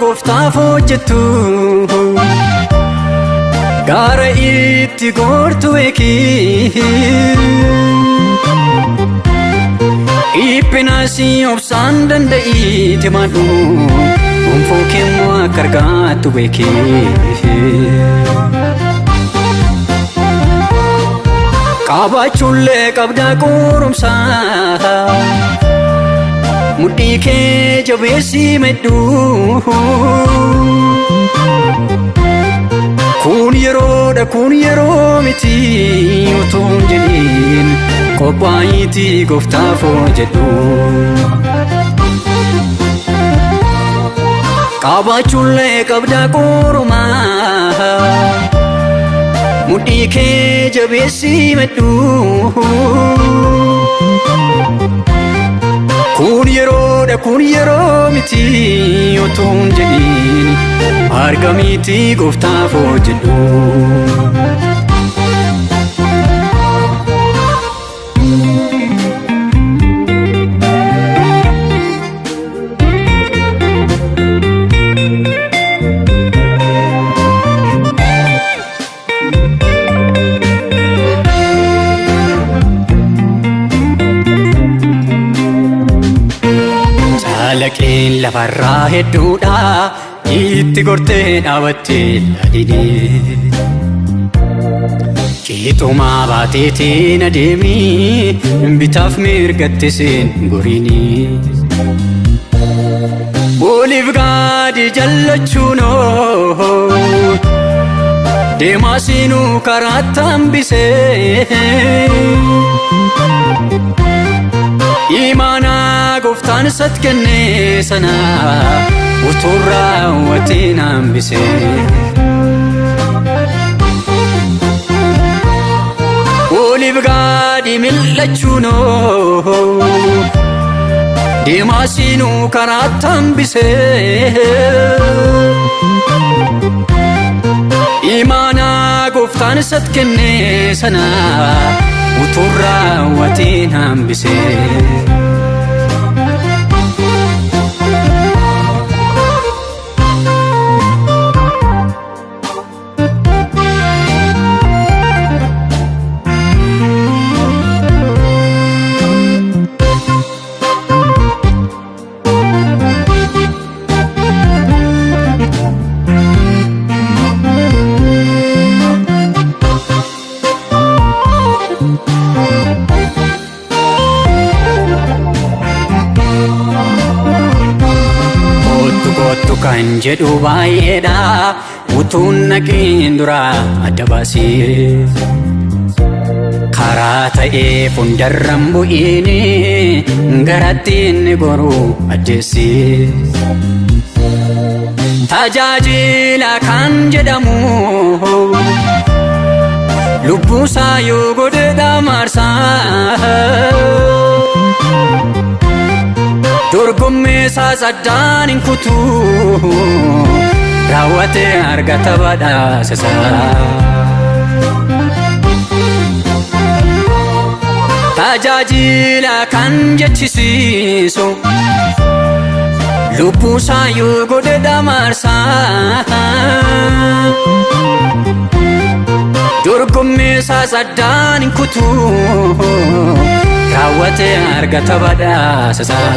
gooftaaf hojjettu gaara itti gortu beeki dhiphinaasi obsaan danda'iiti maadhu gonfoo keemmoo akka argaattu beeki qabaachuullee qabdaa qorumsaa mudhii kee jabeessi medhu kun yeroo miti utuun jedhin qophaayiiti gooftaaf hojjedhu qabaachuullee qabdaa qorumaa mudhii kee jabeessi medhu kun yeroo miti utuun jedhin argamiiti gooftaaf hojjedhu Laqeen lafarraa hedduudha itti gortee dhaabattee ladhidhee Qixumaa baateetiin adeemii bitaaf mirgatte seen goriini Booliif gaadi jallachuunoo deemaasiinuu karaatti hambisee Imaanaa gooftaan isatti kennee sana utuu raawwatiin hambisee Booliif gaadi millachuunoo deemaasiinuu karaatti hambisee Imaanaa gooftaan isatti kennee sana utuu raawwatiin hambisee kan jedhu baay'eedha utuun naqiin dura adda baasee karaa ta'ee fundarran bu'iini garattiin goruu addeessee tajaajila kan jedhamu lubbuusaa yoo godheedha marsaa dorgommeesaa saddaan hin kutuu raawwatee argata badhaasasaa tajaajila kan jechisiisu lubbuusaa yoo godheedha marsaa dorgommeesaa saddaan hin kutuu raawwatee argata badhaasasaa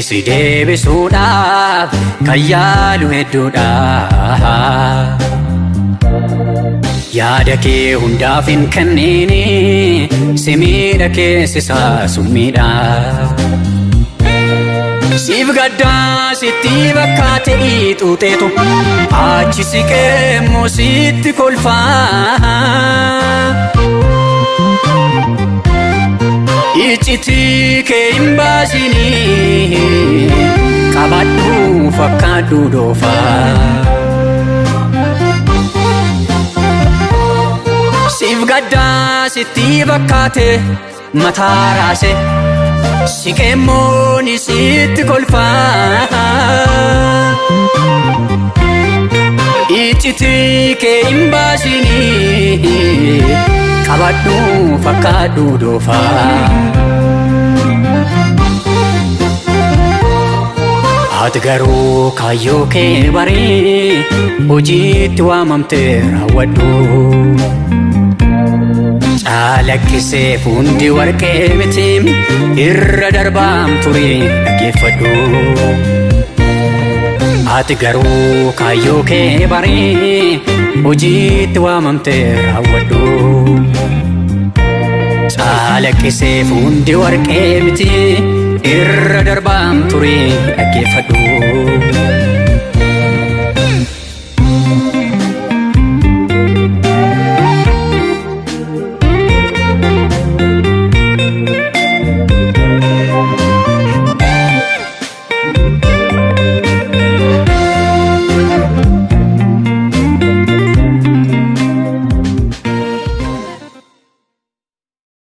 si deebisuudhaaf kan yaalu hedduudha yaada kee hundaaf hin kenniini si miidha keessisaa summiidha siif gaddaa sitti bakkaate xuuxeetu achi siqee immoo sitti kolfaa Iccitii kee hin baasinii qabadhu fakkaadhu doofaa. Siif gaddaa sitti fakkaate mataa raase siqeemmoon sitti kolfaa. Iccitii kee hin baasinii qabadhu fakkaadhu doofaa. Ati garuu kaayyoo kee barii hojiitti waamamtee raawwadhu. Calaqqisee fuundi warqee miti irra darbaam turii dhaggeeffadhu. Ati garuu kaayyoo kee barii hojiitti waamamtee raawwadhu. Calaqqisee fuundi warqee miti irra darbaam turii dhaggeeffadhu.